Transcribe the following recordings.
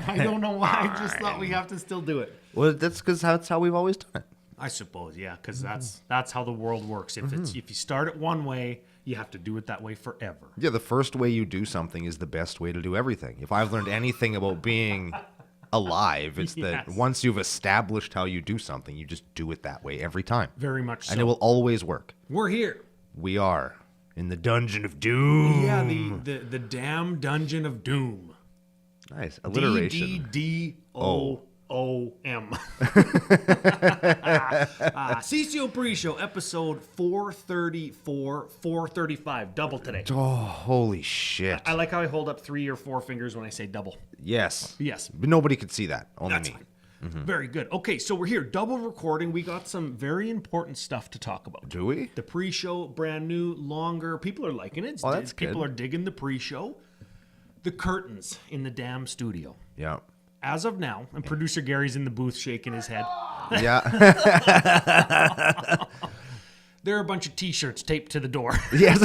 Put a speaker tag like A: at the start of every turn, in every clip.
A: I don't know why. I just thought we have to still do it.
B: Well, that's because that's how we've always done it.
A: I suppose, yeah, because that's how the world works. If you start it one way, you have to do it that way forever.
B: Yeah, the first way you do something is the best way to do everything. If I've learned anything about being alive, it's that once you've established how you do something, you just do it that way every time.
A: Very much so.
B: And it will always work.
A: We're here.
B: We are in the Dungeon of Doom.
A: Yeah, the damn Dungeon of Doom.
B: Nice. Alliteration.
A: DDDOOM. CCO Pre-Show, episode 434, 435. Double today.
B: Oh, holy shit.
A: I like how I hold up 3 or 4 fingers when I say double.
B: Yes.
A: Yes.
B: But nobody could see that. Only
A: That's
B: me.
A: fine. Very good. Okay, so we're here. Double recording. We got some very important stuff to talk about.
B: Do we?
A: The pre-show, brand new, longer. People are liking it.
B: Oh, that's
A: People
B: good.
A: are digging the pre-show. The curtains in the damn studio.
B: Yeah.
A: As of now, and producer Gary's in the booth shaking his head.
B: Yeah.
A: There are a bunch of T-shirts taped to the door.
B: Yes.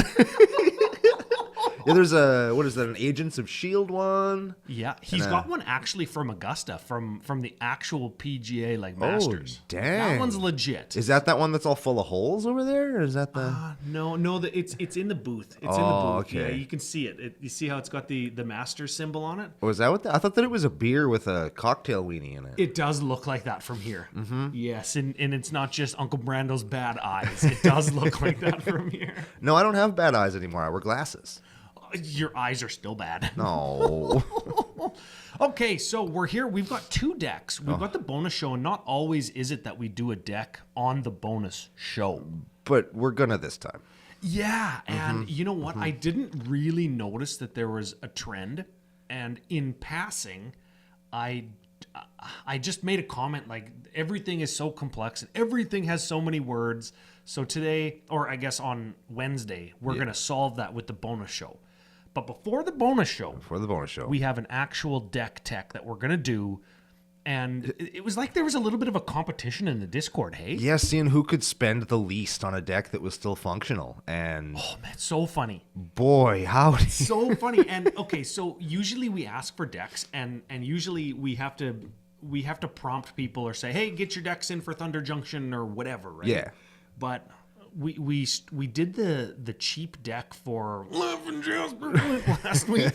B: Yeah, there's what is that, an Agents of S.H.I.E.L.D. one?
A: Yeah, he's got one actually from Augusta, from the actual PGA, like, Masters.
B: Oh, dang.
A: That one's legit.
B: Is that one that's all full of holes over there? Or is that the...
A: No, it's in the booth. It's in the booth.
B: Okay.
A: Yeah, you can see it. You see how it's got the Masters symbol on it?
B: Oh, is that what I thought that it was a beer with a cocktail weenie in it.
A: It does look like that from here. Mm-hmm. Yes, and it's not just Uncle Brando's bad eyes. It does look like that from here.
B: No, I don't have bad eyes anymore. I wear glasses.
A: Your eyes are still bad.
B: No.
A: Okay, so we're here. We've got 2 decks. We've got the bonus show, and not always is it that we do a deck on the bonus show.
B: But we're gonna this time.
A: Yeah, and you know what? I didn't really notice that there was a trend, and in passing, I just made a comment like everything is so complex and everything has so many words. So today, or I guess on Wednesday, we're going to solve that with the bonus show. But before the bonus show, we have an actual deck tech that we're going to do. And it was like there was a little bit of a competition in the Discord, hey?
B: Yeah, seeing who could spend the least on a deck that was still functional. And
A: oh, man, so funny.
B: Boy, howdy.
A: So funny. And okay, so usually we ask for decks, and usually we have to prompt people or say, hey, get your decks in for Thunder Junction or whatever, right?
B: Yeah.
A: But we did the cheap deck for Love and Jasper last week,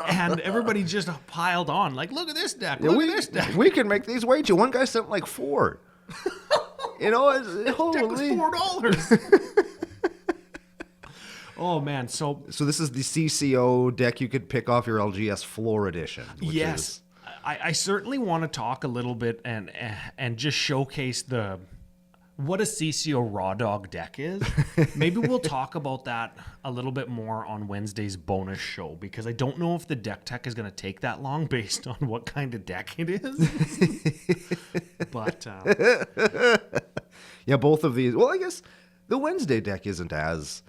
A: and everybody just piled on like, look at this deck, look at this deck.
B: We can make these way too. One guy sent like 4. You know, holy.
A: Deck was $4. Oh man, so
B: this is the CCO deck you could pick off your LGS Floor Edition.
A: Yes, I certainly want to talk a little bit and just showcase what a CCO Raw Dog deck is. Maybe we'll talk about that a little bit more on Wednesday's bonus show, because I don't know if the deck tech is going to take that long based on what kind of deck it is. But
B: yeah, both of these. Well, I guess the Wednesday deck isn't as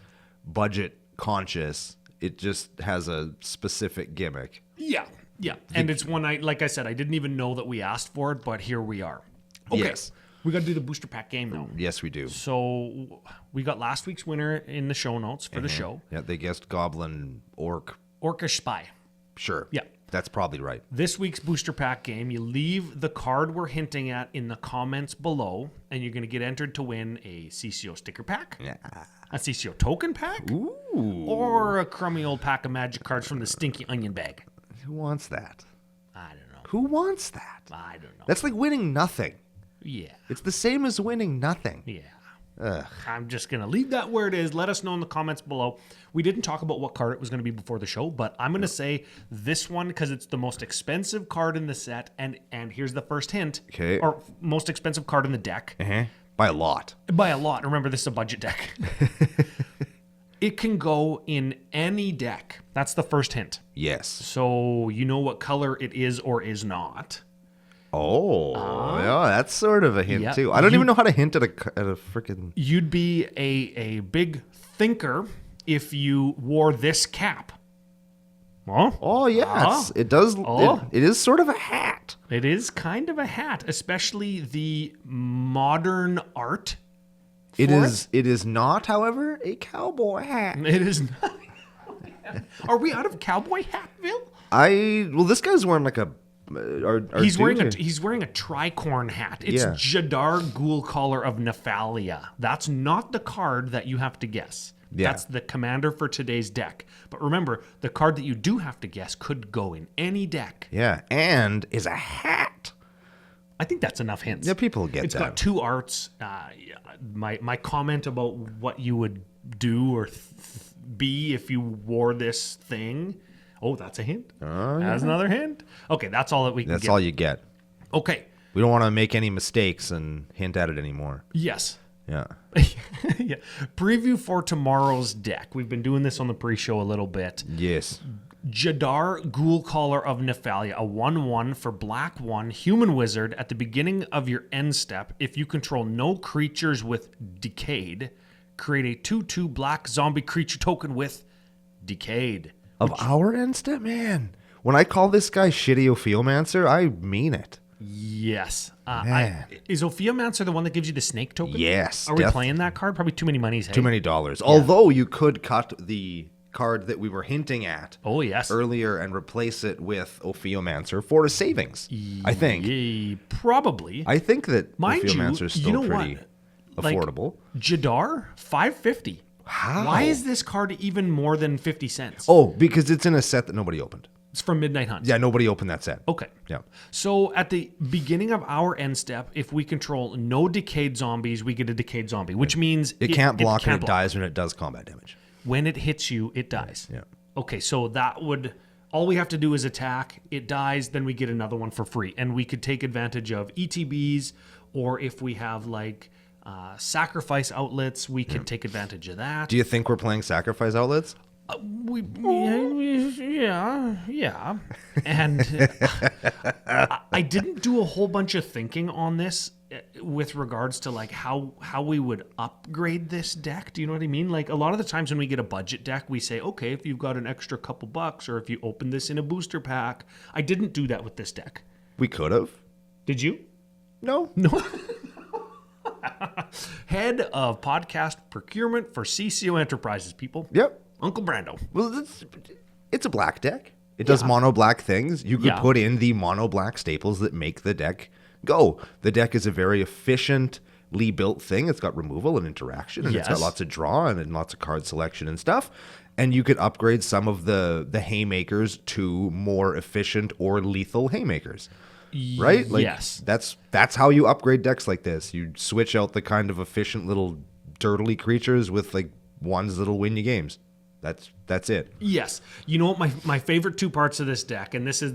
B: budget conscious. It just has a specific gimmick.
A: Yeah. And it's one like I said, I didn't even know that we asked for it, but here we are. Okay. Yes. We got to do the booster pack game now.
B: Yes, we do.
A: So we got last week's winner in the show notes for the show.
B: Yeah, they guessed Goblin Orc.
A: Orcish Spy.
B: Sure.
A: Yeah.
B: That's probably right.
A: This week's booster pack game, you leave the card we're hinting at in the comments below, and you're going to get entered to win a CCO sticker pack, a CCO token pack, or a crummy old pack of magic cards from the stinky onion bag.
B: Who wants that?
A: I don't know.
B: Who wants that?
A: I don't know.
B: That's like winning nothing.
A: Yeah.
B: It's the same as winning nothing.
A: Yeah.
B: Ugh.
A: I'm just going to leave that where it is. Let us know in the comments below. We didn't talk about what card it was going to be before the show, but I'm going to say this one because it's the most expensive card in the set, and here's the first hint.
B: Okay.
A: Or most expensive card in the deck.
B: By a lot.
A: By a lot. Remember, this is a budget deck. It can go in any deck. That's the first hint.
B: Yes.
A: So you know what color it is or is not.
B: Oh, yeah, that's sort of a hint
A: yeah,
B: too. I don't even know how to hint at a freaking.
A: You'd be a big thinker if you wore this cap. Huh?
B: Oh yeah, it does. It is sort of a hat.
A: It is kind of a hat, especially the modern art.
B: It is not, however, a cowboy hat.
A: It is not. Are we out of cowboy hatville?
B: This guy's wearing like a.
A: He's wearing a tricorn hat. It's Jadar Ghoul Collar of Nephalia. That's not the card that you have to guess. Yeah. That's the commander for today's deck. But remember, the card that you do have to guess could go in any deck.
B: Yeah, and is a hat.
A: I think that's enough hints.
B: Yeah, people get that.
A: It's got 2 arts. My comment about what you would do or be if you wore this thing. Oh, that's a hint. That's another hint. Okay, that's all that we can get.
B: That's all you get.
A: Okay.
B: We don't want to make any mistakes and hint at it anymore.
A: Yes.
B: Yeah.
A: Yeah. Preview for tomorrow's deck. We've been doing this on the pre-show a little bit.
B: Yes.
A: Jadar Ghoul Collar of Nephalia, a 1/1 for black 1 human wizard. At the beginning of your end step, if you control no creatures with Decayed, create a 2/2 black zombie creature token with Decayed.
B: Of our end step, man. When I call this guy Shitty Ophiomancer, I mean it.
A: Yes. Is Ophiomancer the one that gives you the snake token?
B: Yes.
A: Are we playing that card? Probably too many monies. Hey?
B: Too many dollars. Yeah. Although you could cut the card that we were hinting at earlier and replace it with Ophiomancer for a savings, I think.
A: Probably.
B: I think that Ophiomancer is still pretty affordable.
A: Like, Jadar, $5.50.
B: How?
A: Why is this card even more than 50 cents?
B: Oh, because it's in a set that nobody opened.
A: It's from Midnight Hunt.
B: Yeah, nobody opened that set.
A: Okay.
B: Yeah.
A: So at the beginning of our end step, if we control no decayed zombies, we get a decayed zombie, which means
B: it can't block and it dies when it does combat damage.
A: When it hits you, it dies.
B: Yeah.
A: Okay, so that would... All we have to do is attack, it dies, then we get another one for free. And we could take advantage of ETBs, or if we have like... sacrifice outlets, we can take advantage of that.
B: Do you think we're playing sacrifice outlets?
A: Yeah. And I didn't do a whole bunch of thinking on this with regards to like how we would upgrade this deck. Do you know what I mean? Like a lot of the times when we get a budget deck, we say, okay, if you've got an extra couple bucks or if you open this in a booster pack. I didn't do that with this deck.
B: We could have.
A: Did you?
B: No.
A: Head of podcast procurement for CCO Enterprises, people.
B: Yep.
A: Uncle Brando.
B: Well, it's a black deck. It does mono black things. You could put in the mono black staples that make the deck go. The deck is a very efficiently built thing. It's got removal and interaction, and it's got lots of draw and lots of card selection and stuff. And you could upgrade some of the haymakers to more efficient or lethal haymakers. Right? Like, yes. That's how you upgrade decks like this. You switch out the kind of efficient little dirtly creatures with like ones that'll win you games. That's it.
A: Yes. You know what my favorite 2 parts of this deck, and this is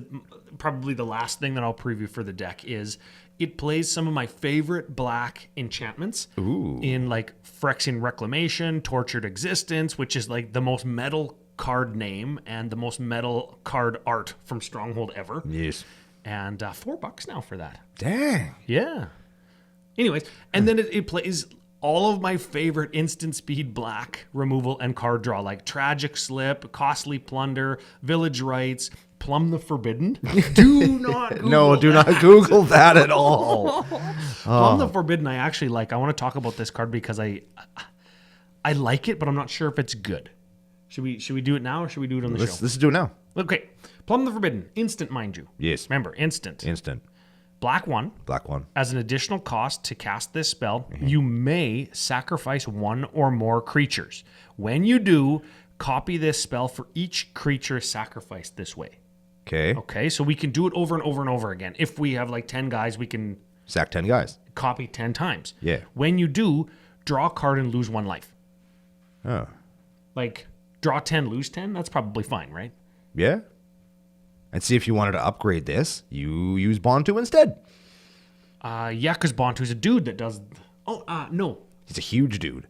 A: probably the last thing that I'll preview for the deck, is it plays some of my favorite black enchantments.
B: Ooh.
A: In like Phyrexian Reclamation, Tortured Existence, which is like the most metal card name and the most metal card art from Stronghold ever.
B: Yes.
A: And $4 now for that.
B: Dang.
A: Yeah. Anyways, and then it plays all of my favorite instant speed black removal and card draw, like Tragic Slip, Costly Plunder, Village Rites, Plumb the Forbidden. Do not Google
B: do not Google that at all.
A: Plumb the Forbidden I actually like. I want to talk about this card because I like it, but I'm not sure if it's good. Should we do it now or should we do it on the show?
B: Let's do it now.
A: Okay. Plumb the Forbidden. Instant, mind you.
B: Yes.
A: Remember, instant.
B: Instant.
A: Black 1.
B: Black 1.
A: As an additional cost to cast this spell, you may sacrifice 1 or more creatures. When you do, copy this spell for each creature sacrificed this way.
B: Okay.
A: Okay, so we can do it over and over and over again. If we have like 10 guys, we can...
B: Sack 10 guys.
A: Copy 10 times.
B: Yeah.
A: When you do, draw a card and lose 1 life.
B: Oh.
A: Like, draw 10, lose 10? That's probably fine, right?
B: Yeah. And see if you wanted to upgrade this, you use Bontu instead.
A: Yeah, because Bontu's a dude that does... Oh, no.
B: He's a huge dude.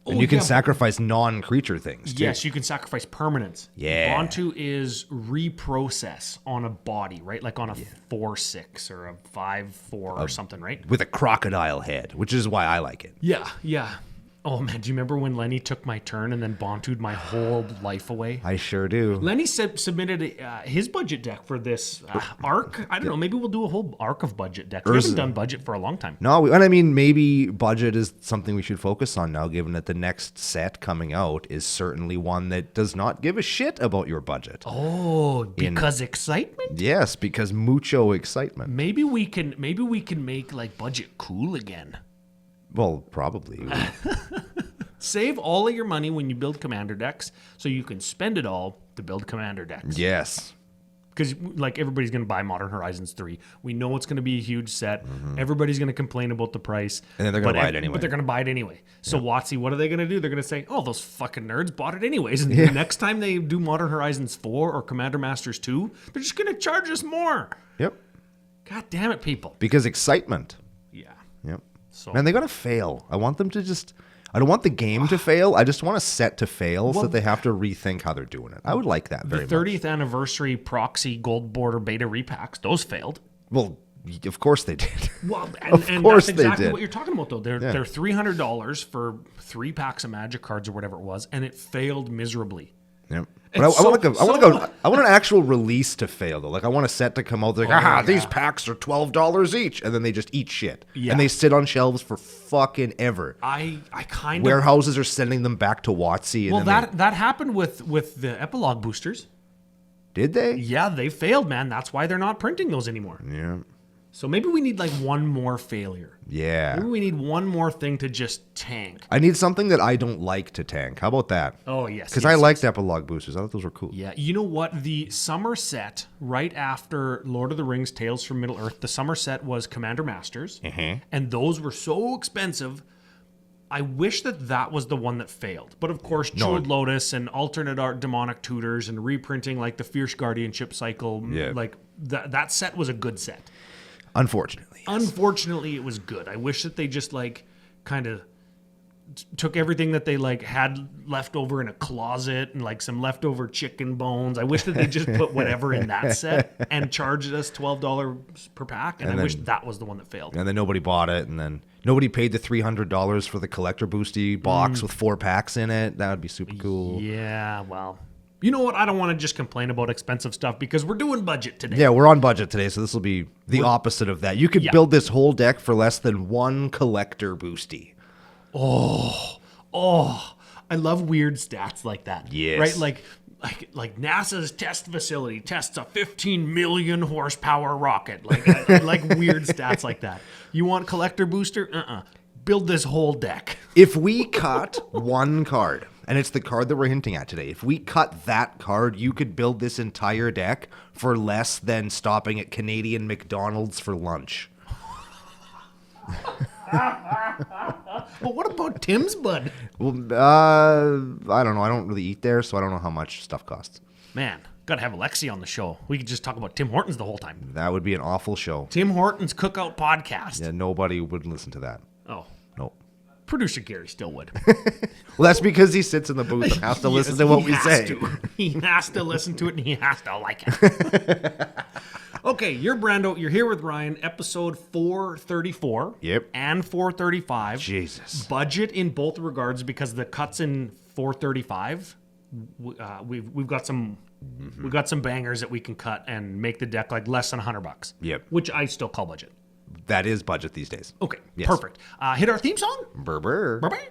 B: And you can sacrifice non-creature things, too.
A: Yes, you can sacrifice permanents.
B: Yeah.
A: Bontu is reprocess on a body, right? Like on a 4/6 or a 5/4 or something, right?
B: With a crocodile head, which is why I like it.
A: Yeah, yeah. Oh, man, do you remember when Lenny took my turn and then Bontu'd my whole life away?
B: I sure do.
A: Lenny submitted his budget deck for this arc. I don't know. Maybe we'll do a whole arc of budget decks. We haven't done budget for a long time.
B: No, and I mean, maybe budget is something we should focus on now, given that the next set coming out is certainly one that does not give a shit about your budget.
A: Oh, because excitement?
B: Yes, because mucho excitement.
A: Maybe we can make like budget cool again.
B: Well, probably.
A: Save all of your money when you build commander decks so you can spend it all to build commander decks.
B: Yes.
A: Because like everybody's going to buy Modern Horizons 3. We know it's going to be a huge set. Everybody's going to complain about the price.
B: And then they're going to buy it anyway.
A: But they're going to buy it anyway. So WotC, what are they going to do? They're going to say, oh, those fucking nerds bought it anyways. And the next time they do Modern Horizons 4 or Commander Masters 2, they're just going to charge us more.
B: Yep.
A: God damn it, people.
B: Because excitement.
A: Yeah.
B: Yep.
A: So,
B: Man, they got to fail. I want them to just... I don't want the game to fail. I just want a set to fail so that they have to rethink how they're doing it. I would like that very much.
A: The 30th anniversary proxy gold border beta repacks, those failed.
B: Well, of course they did.
A: Well,
B: Of
A: and
B: course
A: that's
B: they
A: exactly
B: did.
A: what you're talking about, though. They're $300 for 3 packs of Magic cards or whatever it was, and it failed miserably.
B: Yep. But I want an actual release to fail though. Like I want a set to come out like, these packs are $12 each, and then they just eat shit, and they sit on shelves for fucking ever.
A: I kind of
B: warehouses are sending them back to WotC.
A: Well, that happened with the epilogue boosters.
B: Did they?
A: Yeah, they failed, man. That's why they're not printing those anymore.
B: Yeah.
A: So maybe we need like one more failure.
B: Yeah.
A: Maybe we need one more thing to just tank.
B: I need something that I don't like to tank. How about that?
A: Oh, yes.
B: Because I liked epilogue boosters. I thought those were cool.
A: Yeah. You know what? The summer set, right after Lord of the Rings Tales from Middle-earth, the summer set was Commander Masters. And those were so expensive. I wish that was the one that failed. But of course, Jeweled Lotus and alternate art Demonic Tutors and reprinting like the Fierce Guardianship cycle, like that set was a good set. Unfortunately, it was good. I wish that they just like kind of took everything that they like had left over in a closet and like some leftover chicken bones. I wish that they just put whatever in that set and charged us $12 per pack. And I wish that was the one that failed.
B: And then nobody bought it, and then nobody paid the $300 for the collector boosty box with 4 packs in it. That would be super cool.
A: Yeah, well. You know what? I don't want to just complain about expensive stuff because we're doing budget today.
B: Yeah, we're on budget today, so this will be the opposite of that. You could build this whole deck for less than 1 collector boosty.
A: Oh, I love weird stats like that.
B: Yes.
A: Right? Like NASA's test facility tests a 15 million horsepower rocket. Like I like weird stats like that. You want collector booster? Build this whole deck.
B: If we cut 1 card, and it's the card that we're hinting at today, if we cut that card, you could build this entire deck for less than stopping at Canadian McDonald's for lunch.
A: But what about Tim's, bud?
B: Well, I don't know. I don't really eat there, so I don't know how much stuff costs.
A: Man, gotta have Alexi on the show. We could just talk about Tim Hortons the whole time.
B: That would be an awful show.
A: Tim Hortons Cookout Podcast.
B: Yeah, nobody would listen to that.
A: Oh.
B: No.
A: Producer Gary still would.
B: Well, that's because he sits in the booth and has to listen to what we say.
A: He has to listen to it, and he has to like it. Okay, you're Brando. You're here with Ryan. Episode 434.
B: Yep.
A: And 435.
B: Jesus.
A: Budget in both regards because the cuts in 435. We've got some. We've got some bangers that we can cut and make the deck like less than $100.
B: Yep.
A: Which I still call budget.
B: That is budget these days.
A: Okay.
B: Yes.
A: Perfect. Hit our theme song.
B: Brr, brr.
A: Bye-bye.